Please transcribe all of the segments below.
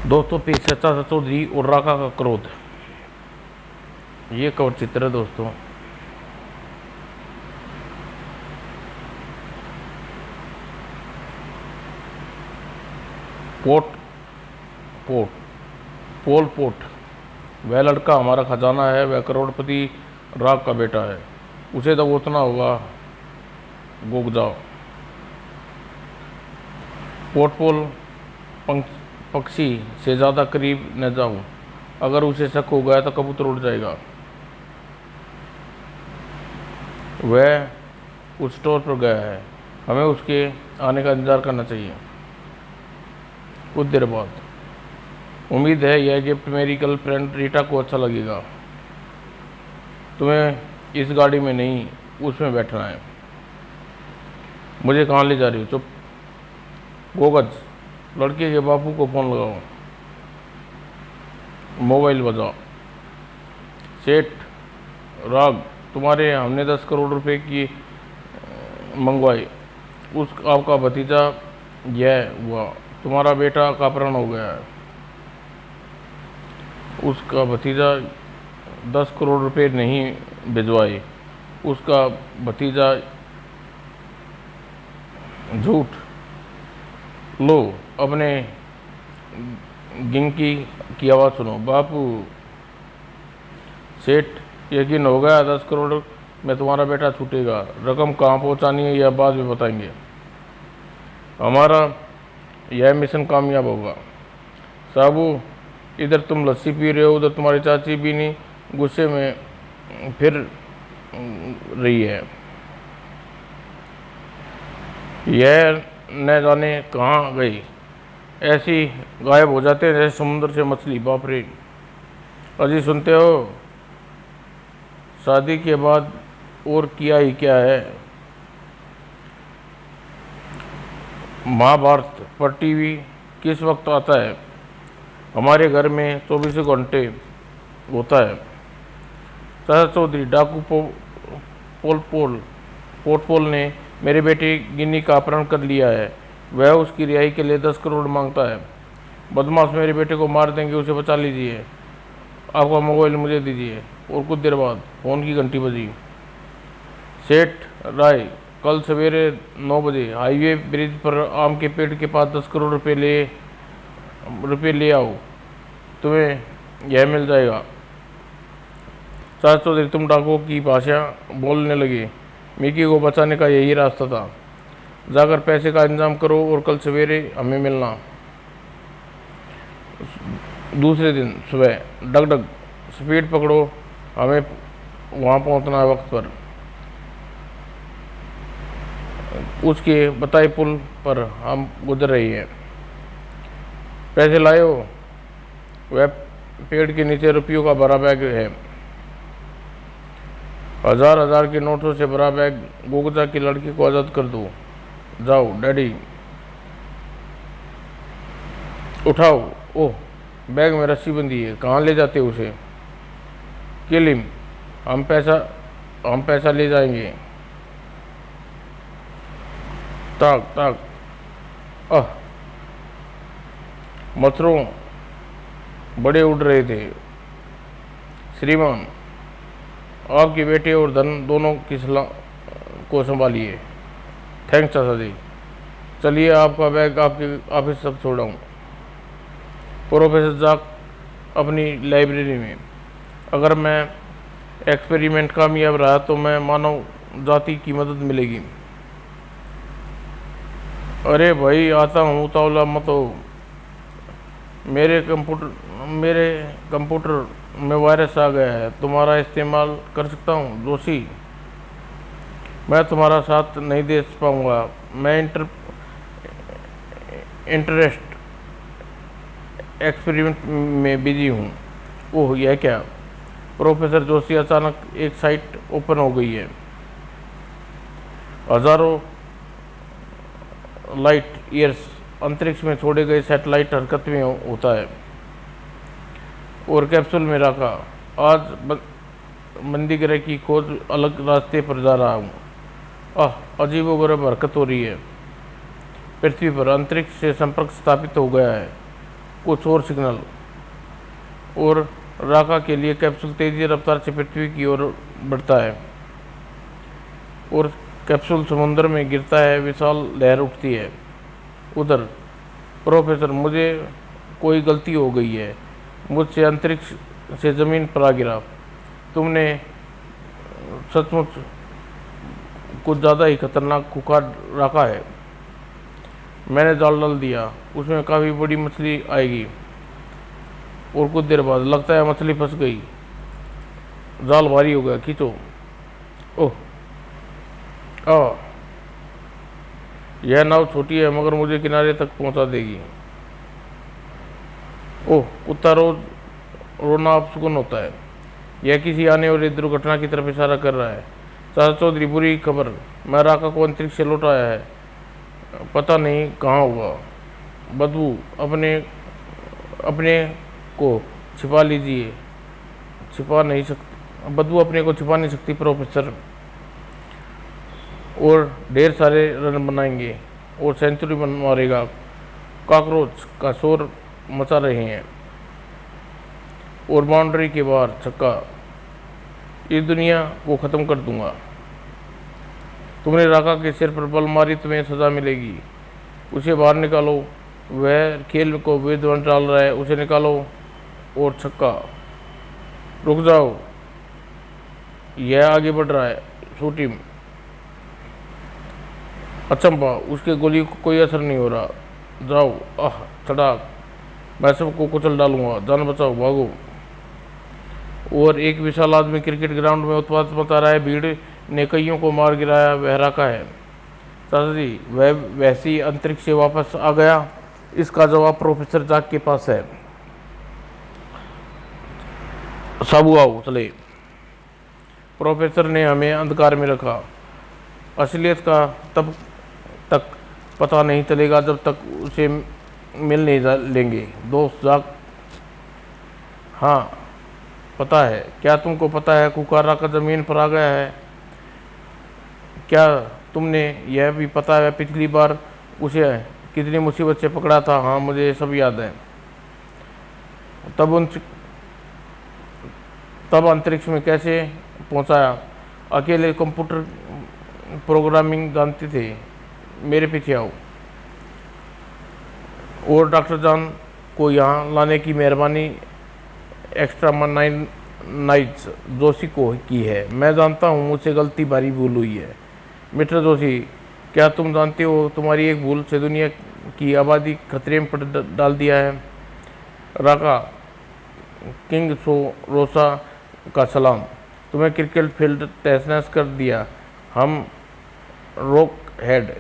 दोस्तों पे चाचा चौधरी और राका का क्रोध, ये कवर चित्र है दोस्तों। पोट पोट पोल पोट, वह लड़का हमारा खजाना है, वह करोड़पति राग का बेटा है, उसे तो उतना होगा गोग जाओ। पोटपोल पक्षी से ज़्यादा करीब न जाओ, अगर उसे शक हो गया तो कबूतर उड़ जाएगा। वह उस स्टोर पर गया है, हमें उसके आने का इंतज़ार करना चाहिए। कुछ देर बाद, उम्मीद है यह गिफ्ट मेरी गर्लफ्रेंड रीटा को अच्छा लगेगा। तुम्हें इस गाड़ी में नहीं उसमें बैठना है। मुझे कहाँ ले जा रही हो? चुप। गोगज, लड़के के बापू को फ़ोन लगाओ, मोबाइल बजाओ। सेठ राग, तुम्हारे यहाँ हमने 10 करोड़ रुपए की मंगवाई, उस आपका भतीजा यह हुआ, तुम्हारा बेटा का अपहरण हो गया है। उसका भतीजा 10 करोड़ रुपए नहीं भिजवाए, उसका भतीजा झूठ। लो अपने गिंकी की आवाज़ सुनो। बापू। सेठ, यकीन हो गया 10 करोड़ में तुम्हारा बेटा छूटेगा। रकम कहाँ पहुँचानी है यह बाद में बताएंगे। हमारा यह मिशन कामयाब होगा। साबू, इधर तुम लस्सी पी रहे हो, उधर तुम्हारी चाची भी नहीं गुस्से में फिर रही है। यह न जाने कहाँ गई, ऐसी गायब हो जाते हैं जैसे समुद्र से मछली। बाप रे। अजी सुनते हो, शादी के बाद और किया ही क्या है। महाभारत पर टीवी किस वक्त आता है? हमारे घर में 24 घंटे होता है। चाचा चौधरी डाकू पोटपोल ने मेरे बेटे गिन्नी का अपहरण कर लिया है। वह उसकी रिहाई के लिए 10 करोड़ मांगता है। बदमाश मेरे बेटे को मार देंगे, उसे बचा लीजिए। आपका मोबाइल मुझे दीजिए। और कुछ देर बाद फ़ोन की घंटी बजी। सेठ राय, कल सवेरे 9 बजे हाईवे ब्रिज पर आम के पेड़ के पास 10 करोड़ रुपए ले आओ, तुम्हें यह मिल जाएगा। चाचा चौधरी तुम डाकुओं की भाषा बोलने लगे। मिकी को बचाने का यही रास्ता था। जाकर पैसे का इंतजाम करो और कल सवेरे हमें मिलना। दूसरे दिन सुबह डगडग स्पीड पकड़ो, हमें वहाँ पहुँचना है वक्त पर। उसके बताए पुल पर हम गुजर रही हैं। पैसे लाए हो? वह पेड़ के नीचे रुपयों का भरा बैग है। हजार के नोटों से भरा बैग। गोगजा की लड़की को आज़ाद कर दो। जाओ डैडी। उठाओ। ओह, बैग में रस्सी बंधी है, कहाँ ले जाते उसे? किलिम, हम पैसा ले जाएंगे। ताक ताक। मच्छरों बड़े उड़ रहे थे। श्रीमान, आपके बेटे और धन दोनों की सलाह को संभालिए। थैंक्स चाचा जी। चलिए, आपका बैग आपके ऑफिस तक छोड़ाऊँ। प्रोफेसर जाक अपनी लाइब्रेरी में। अगर मैं एक्सपेरिमेंट कामयाब रहा तो मैं मानव जाति की मदद मिलेगी। अरे भाई, आता हूँ, उतावला मत हो। मेरे कंप्यूटर में वायरस आ गया है, तुम्हारा इस्तेमाल कर सकता हूँ जोशी? मैं तुम्हारा साथ नहीं दे पाऊँगा। मैं इंटरेस्ट एक्सपेरिमेंट में बिजी हूँ। ओह, यह क्या? प्रोफेसर जोशी, अचानक एक साइट ओपन हो गई है। हजारों लाइट ईयर्स अंतरिक्ष में छोड़े गए सैटेलाइट हरकत में होता है और कैप्सूल में रखा। आज मंदी ग्रह की खोज अलग रास्ते पर जा रहा हूँ। अजीबोगरीब हरकत हो रही है। पृथ्वी पर अंतरिक्ष से संपर्क स्थापित हो गया है। कुछ और सिग्नल, और राका के लिए कैप्सूल तेजी रफ्तार से पृथ्वी की ओर बढ़ता है और कैप्सूल समुद्र में गिरता है, विशाल लहर उठती है। उधर प्रोफेसर, मुझे कोई गलती हो गई है, मुझसे अंतरिक्ष से ज़मीन पर आ गिरा। तुमने सचमुच कुछ ज़्यादा ही खतरनाक खुखार रखा है। मैंने जाल डाल दिया, उसमें काफ़ी बड़ी मछली आएगी, और कुछ देर बाद लगता है मछली फंस गई। जाल भारी हो गया, खींचो। ओह, आ यह नाव छोटी है मगर मुझे किनारे तक पहुंचा देगी। ओह, कुत्ता रोज रोना अपशगुन होता है। यह किसी आने वाली दुर्घटना की तरफ इशारा कर रहा है। चाचा चौधरी, बुरी खबर, मैं राका को अंतरिक्ष से लौट आया है, पता नहीं कहाँ होगा। बदबू, अपने अपने को छिपा लीजिए। छिपा नहीं सकती बदबू, अपने को छिपा नहीं सकती प्रोफेसर, और ढेर सारे रन बनाएंगे और सेंचुरी मारेगा। कॉकरोच का शोर मचा रहे हैं और बाउंड्री के बाहर छक्का। इस दुनिया को ख़त्म कर दूंगा। तुमने राका के सिर पर बल मारी, तुम्हें सज़ा मिलेगी। उसे बाहर निकालो, वह खेल को विध्वंस डाल रहा है, उसे निकालो। और छक्का। रुक जाओ, यह आगे बढ़ रहा है, शूट हिम। अचंभा, उसके गोली को कोई असर नहीं हो रहा। जाओ, आह तड़ाक, मैं सबको कुचल डालूंगा, जान बचाओ, भागो। और एक विशाल आदमी क्रिकेट ग्राउंड में उत्पात मचा रहा है। भीड़ ने कईयों को मार गिराया, वह राका है। चाचा जी, वह वैसे ही अंतरिक्ष से वापस आ गया? इसका जवाब प्रोफेसर जाक के पास है। साबू आओ, चले। प्रोफेसर ने हमें अंधकार में रखा। असलियत का तब तक पता नहीं चलेगा जब तक उसे मिल नहीं लेंगे। दोस्त जाक, हाँ पता है। क्या तुमको पता है खुखार राका ज़मीन पर आ गया है? क्या तुमने यह भी पता है पिछली बार उसे कितनी मुसीबत से पकड़ा था? हाँ, मुझे सब याद है। तब अंतरिक्ष में कैसे पहुंचाया? अकेले कंप्यूटर प्रोग्रामिंग जानते थे। मेरे पीछे आओ। और डॉक्टर जॉन को यहाँ लाने की मेहरबानी एक्स्ट्रा नाइट्स जोशी को की है। मैं जानता हूँ मुझसे गलती भारी भूल हुई है। मिस्टर जोशी, क्या तुम जानते हो तुम्हारी एक भूल से दुनिया की आबादी खतरे में पड़ डाल दिया है? राका किंग रोसा का सलाम। तुम्हें क्रिकेट फील्ड तहस कर दिया। हम रॉक हेड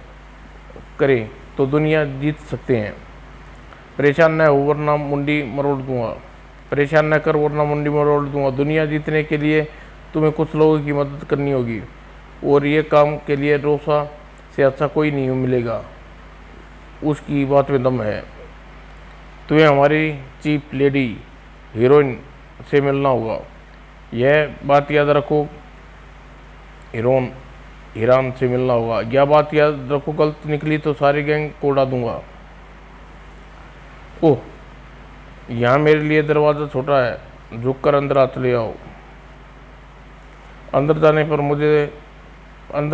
करें तो दुनिया जीत सकते हैं। परेशान न हो वरना मुंडी मरोड़ दूंगा। परेशान न कर वरना मुंडी मरोड़ दूंगा। दुनिया जीतने के लिए तुम्हें कुछ लोगों की मदद करनी होगी, और ये काम के लिए रोसा से अच्छा कोई नहीं मिलेगा। उसकी बात में दम है। तुम्हें हमारी चीफ लेडी हीरोइन से मिलना होगा। यह बात याद रखो, हीरान से मिलना होगा। यह बात याद रखो, गलत निकली तो सारी गैंग को उड़ा दूंगा। ओह, यहाँ मेरे लिए दरवाज़ा छोटा है, झुककर अंदर हाथ ले आओ। अंदर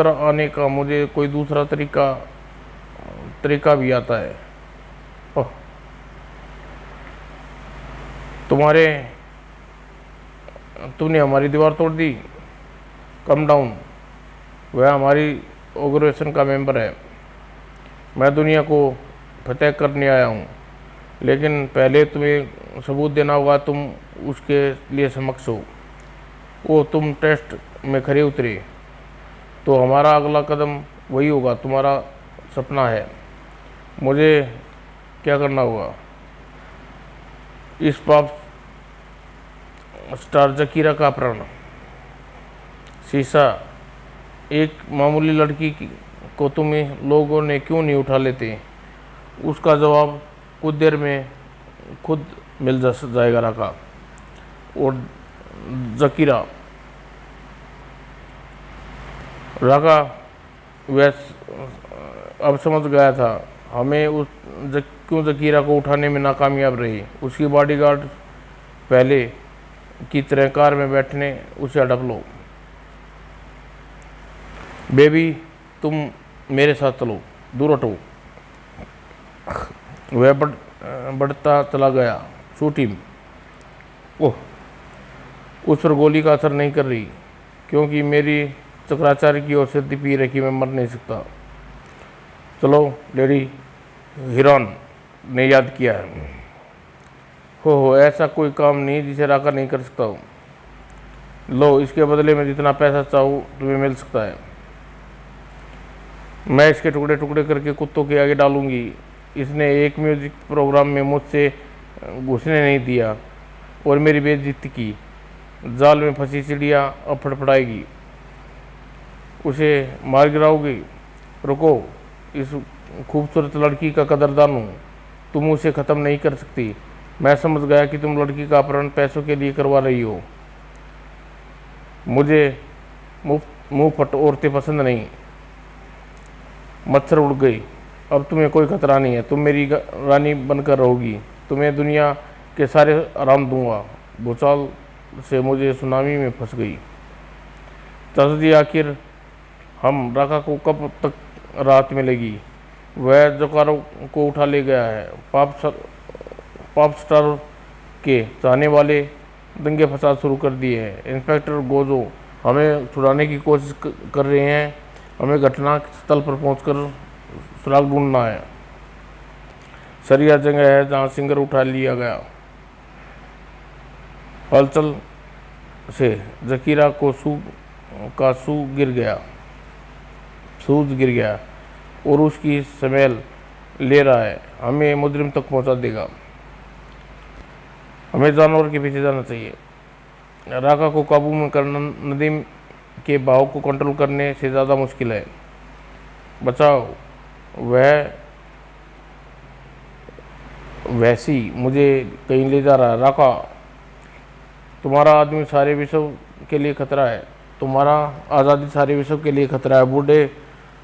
आने का मुझे कोई दूसरा तरीका भी आता है। ओह, तुमने हमारी दीवार तोड़ दी। कम डाउन, वह हमारी ऑर्गेनाइजेशन का मेंबर है। मैं दुनिया को फतेह करने आया हूँ, लेकिन पहले तुम्हें सबूत देना होगा तुम उसके लिए समक्ष हो। वो तुम टेस्ट में खरे उतरे तो हमारा अगला कदम वही होगा। तुम्हारा सपना है। मुझे क्या करना होगा? इस पॉप स्टार जकीरा का अपहरण। शीशा, एक मामूली लड़की को तुम्हें लोगों ने क्यों नहीं उठा लेते? उसका जवाब कुछ देर में खुद मिल जाएगा राका। और जकीरा, राका वह अब समझ गया था। हमें उस क्यों जकीरा को उठाने में नाकामयाब रही। उसकी बॉडीगार्ड पहले की तरह कार में बैठने उसे हड़प लो। बेबी तुम मेरे साथ चलो, दूर हटो। वह बढ़ता चला गया। Shoot him. ओह, उस पर गोली का असर नहीं कर रही, क्योंकि मेरी चक्राचार्य की औषधि पी रखी, मैं मर नहीं सकता। चलो, लेडी हिरॉन ने याद किया है। हो, ऐसा कोई काम नहीं जिसे राका नहीं कर सकता हूँ। लो, इसके बदले में जितना पैसा चाहूँ तुम्हें मिल सकता है। मैं इसके टुकड़े टुकड़े करके कुत्तों के आगे डालूंगी। इसने एक म्यूजिक प्रोग्राम में मुझसे घुसने नहीं दिया और मेरी बेइज्जती की। जाल में फंसी चिड़िया अब फड़फड़ाएगी। उसे मार गिराओगी? रुको, इस खूबसूरत लड़की का कदरदान हूँ, तुम उसे ख़त्म नहीं कर सकती। मैं समझ गया कि तुम लड़की का अपहरण पैसों के लिए करवा रही हो। मुझे मुंह फट औरतें पसंद नहीं। मच्छर उड़ गई। अब तुम्हें कोई खतरा नहीं है। तुम मेरी रानी बनकर रहोगी। तुम्हें दुनिया के सारे आराम दूंगा। भूचाल से मुझे सुनामी में फंस गई। चाचा जी, आखिर हम राका को कब तक राहत मिलेगी? वह जकारों को उठा ले गया है। पॉप स्टार के चाहने वाले दंगे फसाद शुरू कर दिए हैं। इंस्पेक्टर गोजो हमें छुड़ाने की कोशिश कर रहे हैं। हमें घटना स्थल पर पहुंचकर सुराग ढूंढना है। सरिया जगह है जहां सिंगर उठा लिया गया। हलचल से जकीरा को सूज गिर गया और उसकी स्मेल ले रहा है। हमें मुजरिम तक पहुंचा देगा। हमें जानवर के पीछे जाना चाहिए। राका को काबू में करना नदीम के बहाव को कंट्रोल करने से ज़्यादा मुश्किल है। बचाओ, वह वैसी मुझे कहीं ले जा रहा है। राका, तुम्हारा आदमी सारे विश्व के लिए खतरा है। तुम्हारा आज़ादी सारे विश्व के लिए खतरा है। बूढ़े,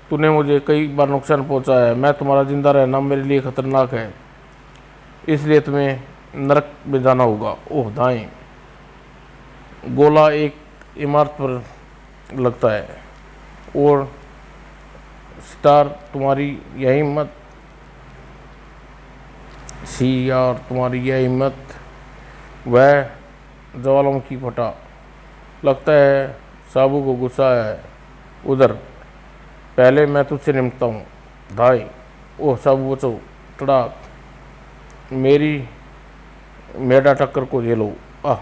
तूने मुझे कई बार नुकसान पहुंचाया है। मैं तुम्हारा जिंदा रहना मेरे लिए खतरनाक है, इसलिए तुम्हें नरक में जाना होगा। ओह, दाएं। गोला एक इमारत पर लगता है और स्टार तुम्हारी यह हिम्मत वह ज्वालामुखी फटा। लगता है साबू को गुस्सा है। उधर, पहले मैं तुझसे निपटता हूँ। धाई। ओह साबू, बचो। तड़ाक। मेरा टक्कर को झेलो। आह।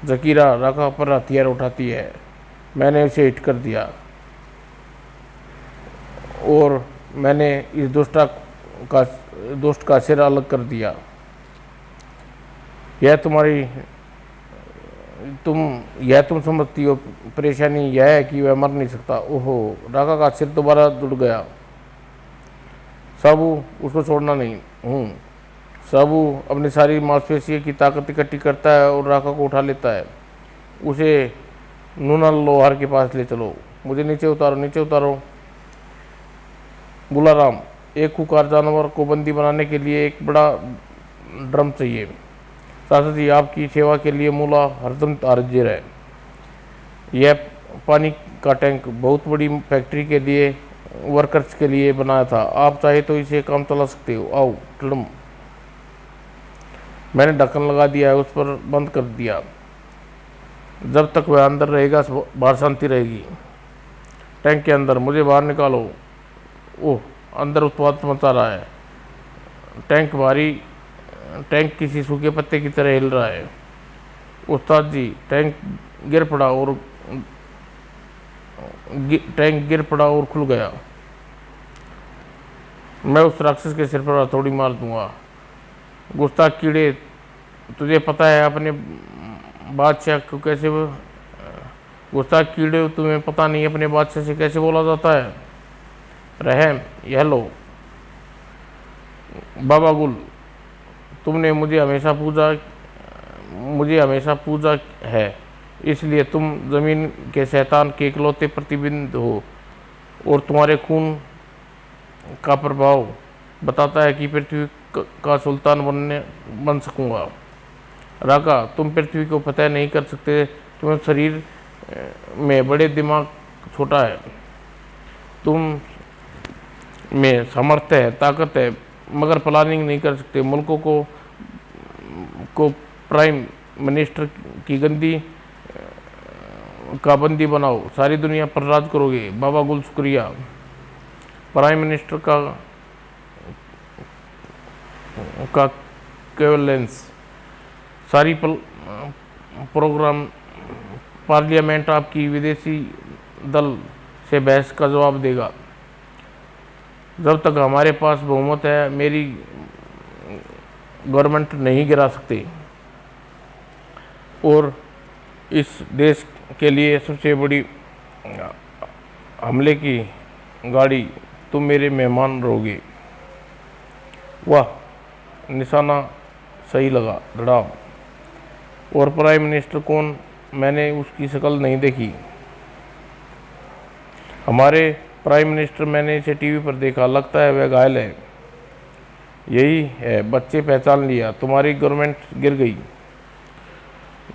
जकीरा राका पर हथियार उठाती है। मैंने उसे हिट कर दिया और मैंने इस दुष्ट का सिर अलग कर दिया। तुम समझती हो। परेशानी यह है कि वह मर नहीं सकता। ओहो, राका का सिर दोबारा जुड़ गया। साबू, उसको छोड़ना नहीं हूँ। साबू अपनी सारी मांसपेशियों की ताकत इकट्ठी करता है और राका को उठा लेता है। उसे नूना लोहार के पास ले चलो। मुझे नीचे उतारो। बुलाराम, एक खुकार जानवर को बंदी बनाने के लिए एक बड़ा ड्रम चाहिए। चाचा जी, आपकी सेवा के लिए मूला हरदम हाजिर है। यह पानी का टैंक बहुत बड़ी फैक्ट्री के लिए वर्कर्स के लिए बनाया था। आप चाहे तो इसे काम चला सकते हो। आओ। ड्रम। मैंने ढक्कन लगा दिया है, उस पर बंद कर दिया। जब तक वह अंदर रहेगा बाहर शांति रहेगी। टैंक के अंदर, मुझे बाहर निकालो। ओह, अंदर उत्पात मचा रहा है। टैंक किसी सूखे पत्ते की तरह हिल रहा है। उस्ताद जी, टैंक गिर पड़ा और खुल गया। मैं उस राक्षस के सिर पर हथौड़ी मार दूंगा। गुस्ताख कीड़े, तुझे पता है अपने बादशाह को कैसे गुस्ताख कीड़े, तुम्हें पता नहीं अपने बादशाह से कैसे बोला जाता है? रहम, यह लो। बाबा गुल, तुमने मुझे हमेशा पूजा है, इसलिए तुम ज़मीन के शैतान के इकलौते प्रतिबिंब हो और तुम्हारे खून का प्रभाव बताता है कि पृथ्वी का सुल्तान बन सकूंगा। राका, तुम पृथ्वी को फतेह नहीं कर सकते। तुम्हें शरीर में बड़े, दिमाग छोटा है। तुम में सामर्थ्य है, ताकत है, मगर प्लानिंग नहीं कर सकते। मुल्कों को प्राइम मिनिस्टर की गंदी का बंदी बनाओ, सारी दुनिया पर राज करोगे। बाबा गुल शुक्रिया। प्राइम मिनिस्टर का केवलेंस, सारी प्रोग्राम पार्लियामेंट आपकी विदेशी दल से बहस का जवाब देगा। जब तक हमारे पास बहुमत है, मेरी गवर्नमेंट नहीं गिरा सकते। और इस देश के लिए सबसे बड़ी हमले की गाड़ी तुम मेरे मेहमान रहोगे। वाह, निशाना सही लगा धड़ाम। और प्राइम मिनिस्टर कौन? मैंने उसकी शक्ल नहीं देखी। हमारे प्राइम मिनिस्टर, मैंने इसे टीवी पर देखा, लगता है वह घायल है। यही है, बच्चे पहचान लिया। तुम्हारी गवर्नमेंट गिर गई,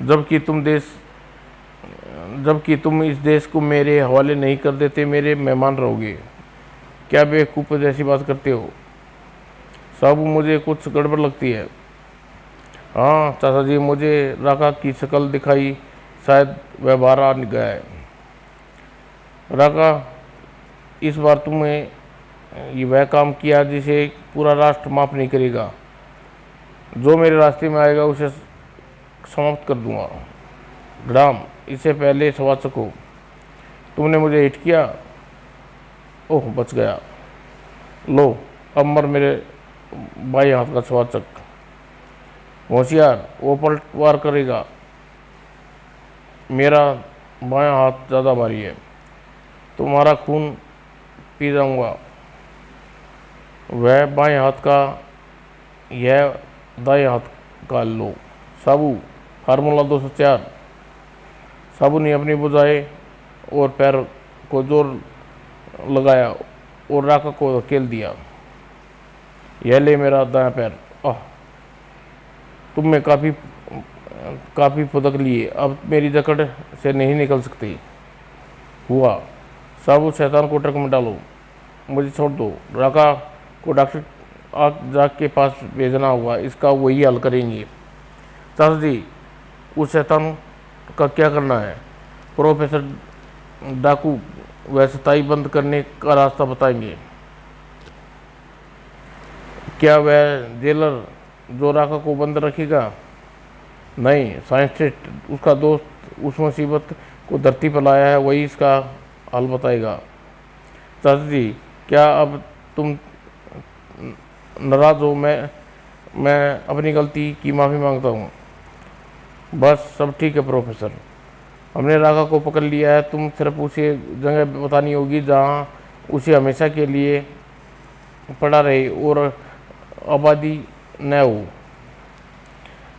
जबकि तुम इस देश को मेरे हवाले नहीं कर देते, मेरे मेहमान रहोगे। क्या बेवकूफ़ जैसी बात करते हो साहब, मुझे कुछ गड़बड़ लगती है। हाँ चाचा जी, मुझे राका की शक्ल दिखाई, शायद वह बाहर आ गया है। राका, इस बार तुम्हें ये वह काम किया जिसे पूरा राष्ट्र माफ़ नहीं करेगा। जो मेरे रास्ते में आएगा उसे समाप्त कर दूंगा। ग्राम, इससे पहले सवाचक हो, तुमने मुझे हिट किया। ओह, बच गया। लो, अब मर मेरे बाएं हाथ का सवाचक। होशियार, वो पलटवार करेगा। मेरा बायां हाथ ज़्यादा भारी है, तुम्हारा खून पी जाऊंगा। वह बाएं हाथ का, यह दाएं हाथ का। लो साबू, फार्मूला 204। साबू ने अपनी बुझाए और पैर को जोर लगाया और राका को धकेल दिया। यह ले मेरा दायां पैर। आह, तुम में काफ़ी फुदक लिए, अब मेरी जकड़ से नहीं निकल सकती। हुआ। साबू, शैतान को ट्रक में डालो, मुझे छोड़ दो। राका को डॉक्टर जाग के पास भेजना होगा, इसका वही हल करेंगे। चाचा जी, उस शैतान का क्या करना है? प्रोफेसर डाकू वह सताई बंद करने का रास्ता बताएंगे। क्या वह जेलर जो राका को बंद रखेगा? नहीं, साइंटिस्ट, उसका दोस्त उस मुसीबत को धरती पर लाया है, वही इसका हल बताएगा। चाचा जी, क्या अब तुम नाराज हो? मैं अपनी गलती की माफ़ी मांगता हूँ। बस सब ठीक है प्रोफेसर, हमने राका को पकड़ लिया है। तुम सिर्फ उसे जगह बतानी होगी जहाँ उसे हमेशा के लिए पड़ा रहे और आबादी न हो।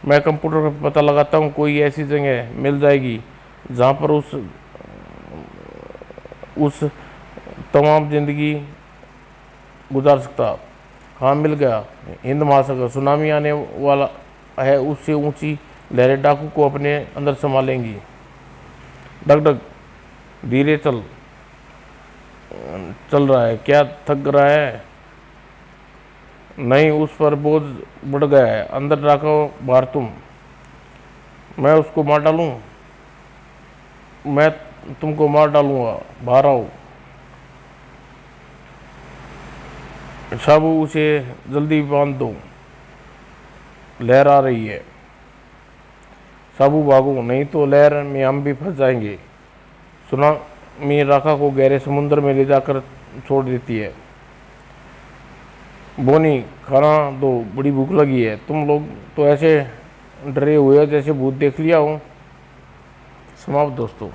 मैं कंप्यूटर पर पता लगाता हूँ, कोई ऐसी जगह मिल जाएगी जहाँ पर उस तमाम जिंदगी गुजार सकता। हाँ, मिल गया। हिंद महासागर, सुनामी आने वाला है, उससे ऊंची लहरें डाकू को अपने अंदर संभालेंगी। डग डग, धीरे चल रहा है। क्या थक रहा है? नहीं, उस पर बोझ बढ़ गया है। अंदर रखो, बाहर तुम। मैं उसको मार डालूं? मैं तुमको मार डालूंगा, बाहर आओ। साबू, उसे जल्दी बांध दो, लहर आ रही है। साबू, भागो, नहीं तो लहर में हम भी फंस जाएंगे। सुनामी राका को गहरे समुद्र में ले जाकर छोड़ देती है। बोनी, खाना दो, बड़ी भूख लगी है। तुम लोग तो ऐसे डरे हुए हो जैसे भूत देख लिया हो। समाप्त दोस्तों।